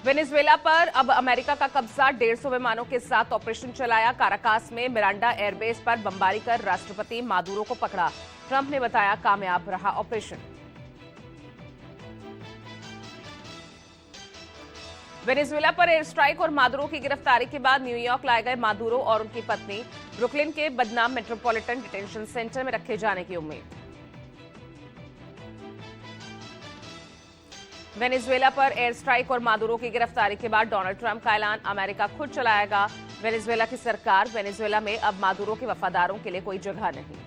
Venezuela पर अब America का कब्जा। 150 विमानों के साथ ऑपरेशन चलाया। काराकास में मिरांडा एयरबेस पर बमबारी कर राष्ट्रपति मादुरो को पकड़ा। ट्रंप ने बताया कामयाब रहा ऑपरेशन। वेनेजुएला पर एयर स्ट्राइक और मादुरो की गिरफ्तारी के बाद न्यूयॉर्क लाए गए मादुरो और उनकी पत्नी ब्रुकलिन के बदनाम मेट्रोपॉलिटन डिटेंशन सेंटर में रखे जाने की उम्मीद। वेनेजुएला पर एयर स्ट्राइक और मादुरो की गिरफ्तारी के बाद डोनाल्ड ट्रंप का ऐलान, अमेरिका खुद चलाएगा वेनेजुएला की सरकार। वेनेजुएला में अब मादुरो के वफादारों के लिए कोई जगह नहीं।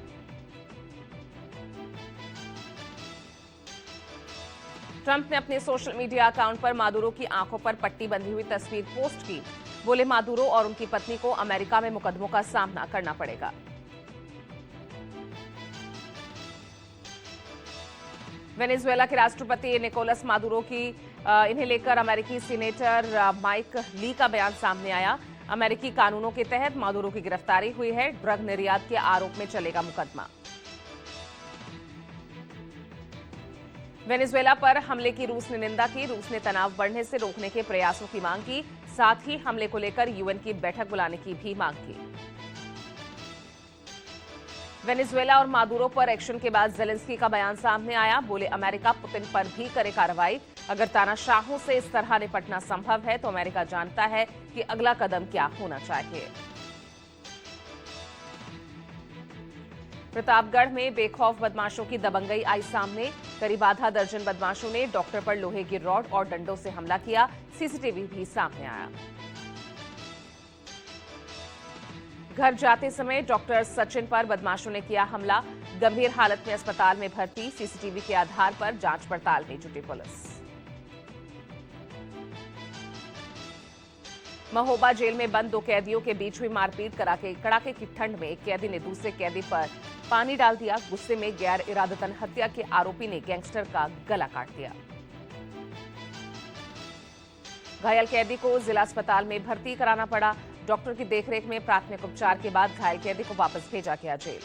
ट्रंप ने अपने सोशल मीडिया अकाउंट पर मादुरो की आंखों पर पट्टी बंधी हुई तस्वीर पोस्ट की। बोले, मादुरो और उनकी पत्नी को अमेरिका में मुकदमों का सामना करना पड़ेगा। वेनेजुएला के राष्ट्रपति निकोलस मादुरो की इन्हें लेकर अमेरिकी सीनेटर माइक ली का बयान सामने आया। अमेरिकी कानूनों के तहत मादुरो की गिरफ्तारी हुई है। ड्रग निर्यात के आरोप में चलेगा मुकदमा। वेनेजुएला पर हमले की रूस ने निंदा की। रूस ने तनाव बढ़ने से रोकने के प्रयासों की मांग की। साथ ही हमले को लेकर यूएन की बैठक बुलाने की भी मांग की। वेनेजुएला और मादुरो पर एक्शन के बाद जेलेंस्की का बयान सामने आया। बोले, अमेरिका पुतिन पर भी करे कार्रवाई। अगर तानाशाहों से इस तरह निपटना संभव है तो अमेरिका जानता है कि अगला कदम क्या होना चाहिए। प्रतापगढ़ में बेखौफ बदमाशों की दबंगई आई सामने। करीब आधा दर्जन बदमाशों ने डॉक्टर पर लोहे की रॉड और डंडों से हमला किया। सीसीटीवी भी सामने आया। घर जाते समय डॉक्टर सचिन पर बदमाशों ने किया हमला। गंभीर हालत में अस्पताल में भर्ती। सीसीटीवी के आधार पर जांच पड़ताल में जुटी पुलिस। महोबा जेल में बंद 2 कैदियों के बीच हुई मारपीट। कड़ाके की ठंड में एक कैदी ने दूसरे कैदी पर पानी डाल दिया। गुस्से में गैर इरादतन हत्या के आरोपी ने गैंगस्टर का गला काट दिया। घायल कैदी को जिला अस्पताल में भर्ती कराना पड़ा। डॉक्टर की देखरेख में प्राथमिक उपचार के बाद घायल कैदी को वापस भेजा गया जेल।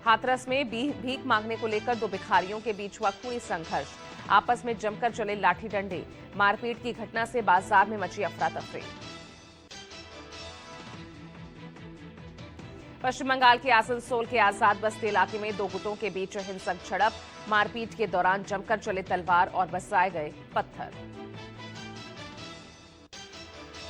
हाथरस में भीख मांगने को लेकर 2 भिखारियों के बीच हुआ खूनी संघर्ष। आपस में जमकर चले लाठी डंडे। मारपीट की घटना से बाजार में मची अफरा तफरी। पश्चिम बंगाल के आसनसोल के आजाद बस्ती इलाके में 2 गुटों के बीच हिंसक झड़प। मारपीट के दौरान जमकर चले तलवार और बरसाए गए पत्थर।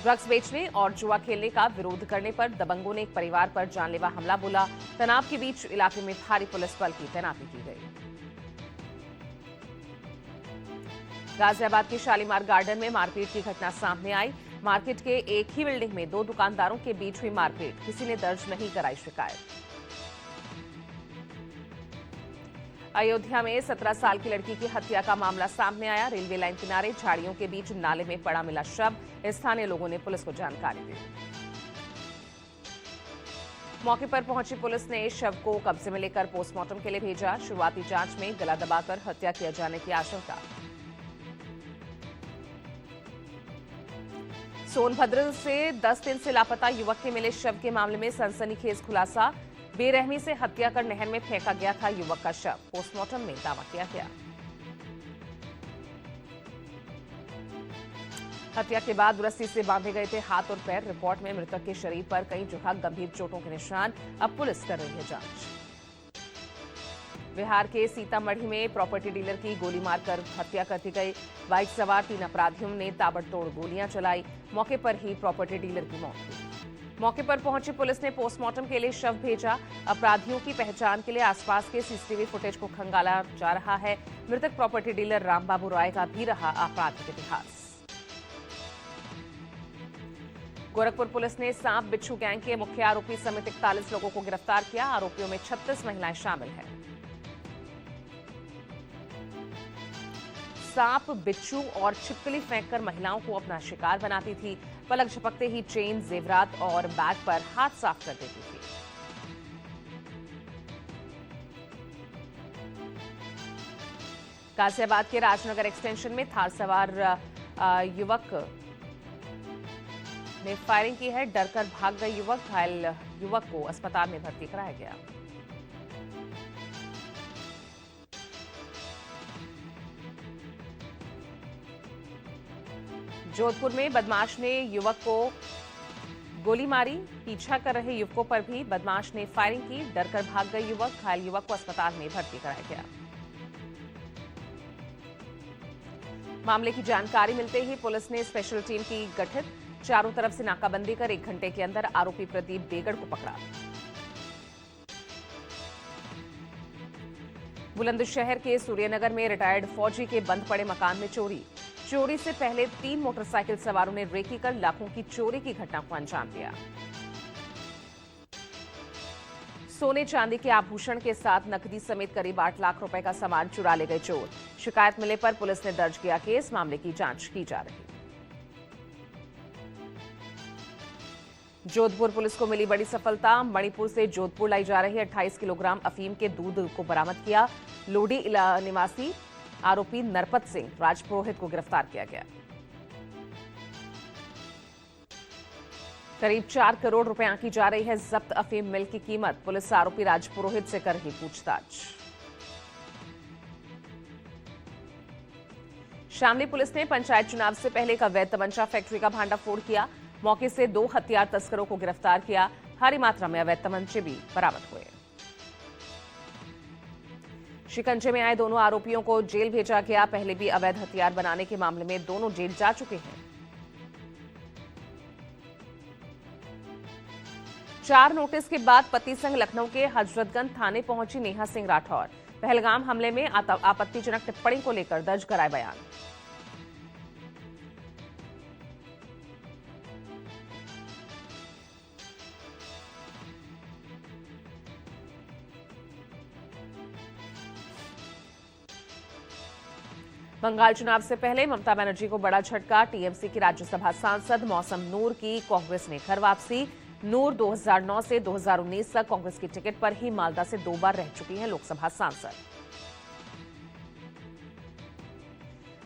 ड्रग्स बेचने और जुआ खेलने का विरोध करने पर दबंगों ने एक परिवार पर जानलेवा हमला बोला। तनाव के बीच इलाके में भारी पुलिस बल की तैनाती की गई। गाजियाबाद के शालीमार गार्डन में मारपीट की घटना सामने आई। मार्केट के एक ही बिल्डिंग में 2 दुकानदारों के बीच हुई मारपीट। किसी ने दर्ज नहीं कराई शिकायत। अयोध्या में 17 साल की लड़की की हत्या का मामला सामने आया। रेलवे लाइन किनारे झाड़ियों के बीच नाले में पड़ा मिला शव। स्थानीय लोगों ने पुलिस को जानकारी दी। मौके पर पहुंची पुलिस ने शव को कब्जे में लेकर पोस्टमार्टम के लिए भेजा। शुरुआती जांच में गला दबाकर हत्या किए जाने की आशंका। सोनभद्र से 10 दिन से लापता युवक के मिले शव के मामले में सनसनीखेज खुलासा। बेरहमी से हत्या कर नहर में फेंका गया था युवक का शव। पोस्टमार्टम में दावा किया गया। हत्या के बाद रस्सी से बांधे गए थे हाथ और पैर। रिपोर्ट में मृतक के शरीर पर कई जगह गंभीर चोटों के निशान। अब पुलिस कर रही है जांच। बिहार के सीतामढ़ी में प्रॉपर्टी डीलर की गोली मारकर हत्या कर दी गई। बाइक सवार 3 अपराधियों ने ताबड़तोड़ गोलियां चलाई। मौके पर ही प्रॉपर्टी डीलर की मौत हुई। मौके पर पहुंची पुलिस ने पोस्टमार्टम के लिए शव भेजा। अपराधियों की पहचान के लिए आसपास के सीसीटीवी फुटेज को खंगाला जा रहा है। मृतक प्रॉपर्टी डीलर रामबाबू राय का भी रहा आपराधिक इतिहास। गोरखपुर पुलिस ने सांप बिच्छू गैंग के मुख्य आरोपी समेत 41 लोगों को गिरफ्तार किया। आरोपियों में 36 महिलाएं शामिल हैं। सांप, बिच्छू और छिपकली फेंककर महिलाओं को अपना शिकार बनाती थी। पलक झपकते ही चेन, जेवरात और बैग पर हाथ साफ कर देती थी। गाजियाबाद के राजनगर एक्सटेंशन में थार सवार युवक ने फायरिंग की है। डरकर भाग गए युवक। घायल युवक को अस्पताल में भर्ती कराया गया। जोधपुर में बदमाश ने युवक को गोली मारी। पीछा कर रहे युवकों पर भी बदमाश ने फायरिंग की। डरकर भाग गए युवक। घायल युवक को अस्पताल में भर्ती कराया गया। मामले की जानकारी मिलते ही पुलिस ने स्पेशल टीम की गठित। चारों तरफ से नाकाबंदी कर 1 घंटे के अंदर आरोपी प्रदीप बेगड़ को पकड़ा। बुलंदशहर के सूर्यनगर में रिटायर्ड फौजी के बंद पड़े मकान में चोरी। चोरी से पहले 3 मोटरसाइकिल सवारों ने रेकी कर लाखों की चोरी की घटना को अंजाम दिया। सोने चांदी के आभूषण के साथ नकदी समेत करीब 8 लाख रुपए का सामान चुरा ले गए चोर। शिकायत मिलने पर पुलिस ने दर्ज किया केस। मामले की जांच की जा रही है। जोधपुर पुलिस को मिली बड़ी सफलता। मणिपुर से जोधपुर लाई जा रही 28 किलोग्राम अफीम के दूध को बरामद किया। लोडी निवासी आरोपी नरपत सिंह राजपुरोहित को गिरफ्तार किया गया। करीब 4 करोड़ रुपए आंकी जा रही है जब्त अफीम मिल की कीमत। पुलिस आरोपी राजपुरोहित से कर रही पूछताछ। शामली पुलिस ने पंचायत चुनाव से पहले एक अवैध तमंचा फैक्ट्री का भांडाफोड़ किया। मौके से 2 हथियार तस्करों को गिरफ्तार किया। भारी मात्रा में अवैध तमंचे भी बरामद हुए। शिकंजे में आए दोनों आरोपियों को जेल भेजा गया। पहले भी अवैध हथियार बनाने के मामले में दोनों जेल जा चुके हैं। 4 नोटिस के बाद पति संग लखनऊ के हजरतगंज थाने पहुंची नेहा सिंह राठौर। पहलगाम हमले में आपत्तिजनक टिप्पणी को लेकर दर्ज कराए बयान। बंगाल चुनाव से पहले ममता बनर्जी को बड़ा झटका। टीएमसी की राज्यसभा सांसद मौसम नूर की कांग्रेस में घर वापसी। नूर 2009 से 2019 तक कांग्रेस की टिकट पर ही मालदा से 2 बार रह चुकी हैं लोकसभा सांसद।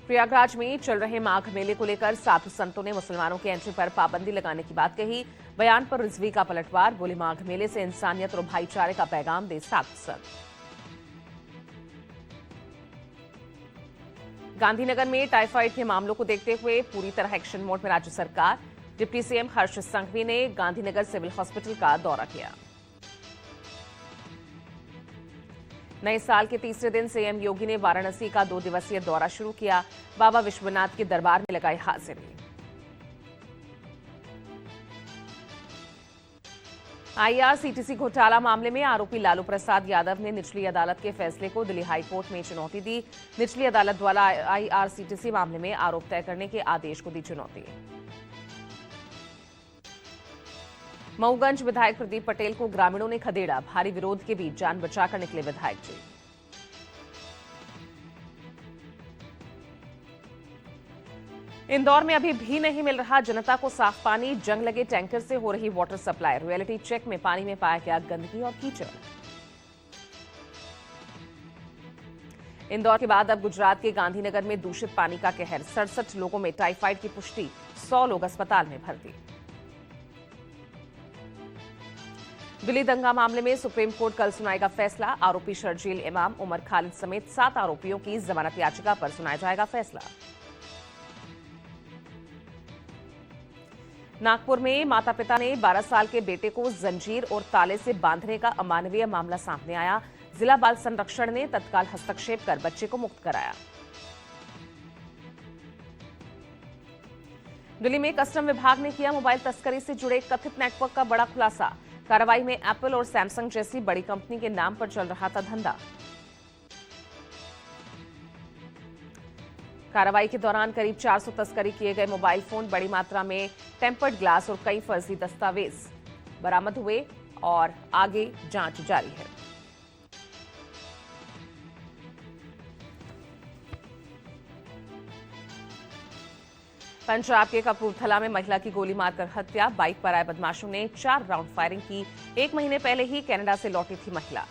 प्रयागराज में चल रहे माघ मेले को लेकर साधु संतों ने मुसलमानों की एंट्री पर पाबंदी लगाने की बात कही। बयान पर रिजवी का पलटवार। बोले माघ मेले से इंसानियत और भाईचारे का पैगाम दे साधु संत। गांधीनगर में टाइफाइड के मामलों को देखते हुए पूरी तरह एक्शन मोड में राज्य सरकार। डिप्टी सीएम हर्ष संघवी ने गांधीनगर सिविल हॉस्पिटल का दौरा किया। नए साल के तीसरे दिन सीएम योगी ने वाराणसी का 2 दिवसीय दौरा शुरू किया। बाबा विश्वनाथ के दरबार में लगाई हाजिरी। आईआरसीटीसी घोटाला मामले में आरोपी लालू प्रसाद यादव ने निचली अदालत के फैसले को दिल्ली हाईकोर्ट में चुनौती दी। निचली अदालत द्वारा आईआरसीटीसी मामले में आरोप तय करने के आदेश को दी चुनौती। मऊगंज विधायक प्रदीप पटेल को ग्रामीणों ने खदेड़ा। भारी विरोध के बीच जान बचाकर निकले विधायक जी। इंदौर में अभी भी नहीं मिल रहा जनता को साफ पानी। जंग लगे टैंकर से हो रही वाटर सप्लाई। रियलिटी चेक में पानी में पाया गया गंदगी और कीचड़। इंदौर के बाद अब गुजरात के गांधीनगर में दूषित पानी का कहर। 67 लोगों में टाइफाइड की पुष्टि। 100 लोग अस्पताल में भर्ती। दिल्ली दंगा मामले में सुप्रीम कोर्ट कल सुनाएगा फैसला। आरोपी शर्जील इमाम, उमर खालिद समेत 7 आरोपियों की जमानत याचिका पर सुनाया जाएगा फैसला। नागपुर में माता पिता ने 12 साल के बेटे को जंजीर और ताले से बांधने का अमानवीय मामला सामने आया। जिला बाल संरक्षण ने तत्काल हस्तक्षेप कर बच्चे को मुक्त कराया। दिल्ली में कस्टम विभाग ने किया मोबाइल तस्करी से जुड़े कथित नेटवर्क का बड़ा खुलासा। कार्रवाई में एप्पल और सैमसंग जैसी बड़ी कंपनी के नाम पर चल रहा था धंधा। कार्रवाई के दौरान करीब 400 तस्करी किए गए मोबाइल फोन, बड़ी मात्रा में टेम्पर्ड ग्लास और कई फर्जी दस्तावेज बरामद हुए और आगे जांच जारी है। पंजाब के कपूरथला में महिला की गोली मारकर हत्या। बाइक पर आए बदमाशों ने 4 राउंड फायरिंग की। 1 महीने पहले ही कनाडा से लौटी थी महिला।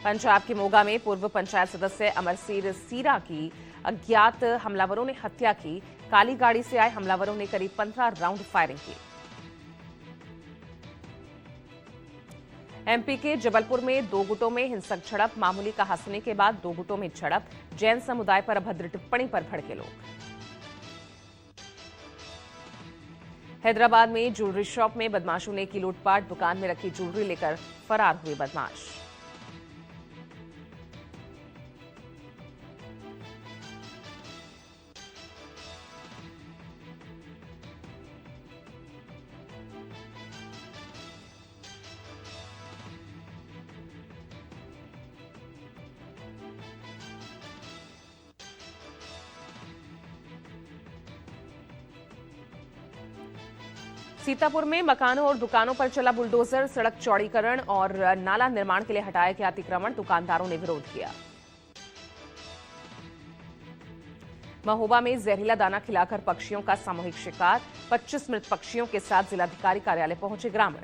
पंजाब के मोगा में पूर्व पंचायत सदस्य अमरसीर सीरा की अज्ञात हमलावरों ने हत्या की। काली गाड़ी से आए हमलावरों ने करीब 15 राउंड फायरिंग की। एमपी के जबलपुर में दो गुटों में हिंसक झड़प, मामूली कहा सुनी के बाद दो गुटों में झड़प, जैन समुदाय पर अभद्र टिप्पणी पर भड़के लोग। हैदराबाद में ज्वेलरी शॉप में बदमाशों ने की लूटपाट, दुकान में रखी ज्वेलरी लेकर फरार हुए बदमाश। सीतापुर में मकानों और दुकानों पर चला बुलडोजर, सड़क चौड़ीकरण और नाला निर्माण के लिए हटाया गया अतिक्रमण, दुकानदारों ने विरोध किया। महोबा में जहरीला दाना खिलाकर पक्षियों का सामूहिक शिकार, 25 मृत पक्षियों के साथ जिलाधिकारी कार्यालय पहुंचे ग्रामीण।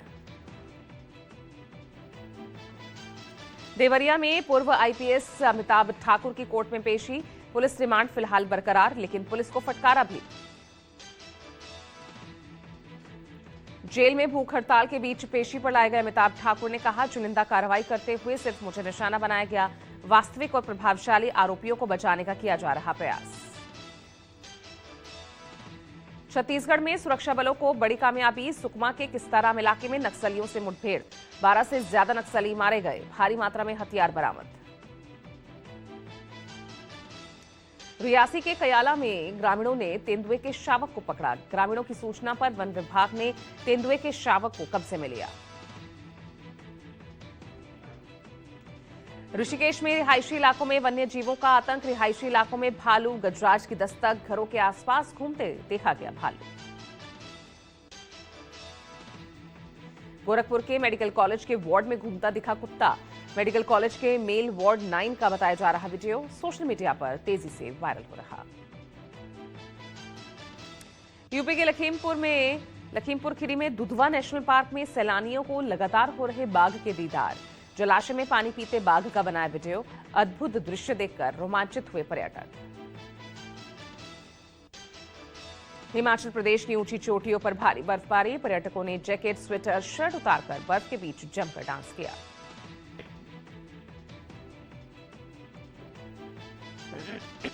देवरिया में पूर्व आईपीएस अमिताभ ठाकुर की कोर्ट में पेशी, पुलिस रिमांड फिलहाल बरकरार, लेकिन पुलिस को फटकारा भी। जेल में भूख हड़ताल के बीच पेशी पर लाए गए अमिताभ ठाकुर ने कहा, चुनिंदा कार्रवाई करते हुए सिर्फ मुझे निशाना बनाया गया, वास्तविक और प्रभावशाली आरोपियों को बचाने का किया जा रहा प्रयास। छत्तीसगढ़ में सुरक्षा बलों को बड़ी कामयाबी, सुकमा के किस्ताराम इलाके में नक्सलियों से मुठभेड़, 12 से ज्यादा नक्सली मारे गए, भारी मात्रा में हथियार बरामद। रियासी के कयाला में ग्रामीणों ने तेंदुए के शावक को पकड़ा, ग्रामीणों की सूचना पर वन विभाग ने तेंदुए के शावक को कब्जे में लिया। ऋषिकेश में रिहायशी इलाकों में वन्य जीवों का आतंक, रिहायशी इलाकों में भालू, गजराज की दस्तक, घरों के आसपास घूमते देखा गया भालू। गोरखपुर के मेडिकल कॉलेज के वार्ड में घूमता दिखा कुत्ता, मेडिकल कॉलेज के मेल वार्ड 9 का बताया जा रहा वीडियो सोशल मीडिया पर तेजी से वायरल हो रहा। यूपी के लखीमपुर खीरी में दुधवा नेशनल पार्क में सैलानियों को लगातार हो रहे बाघ के दीदार, जलाशय में पानी पीते बाघ का बनाया वीडियो, अद्भुत दृश्य देखकर रोमांचित हुए पर्यटक। हिमाचल प्रदेश की ऊंची चोटियों पर भारी बर्फबारी, पर्यटकों ने जैकेट, स्वेटर, शर्ट उतारकर बर्फ के बीच जमकर डांस किया।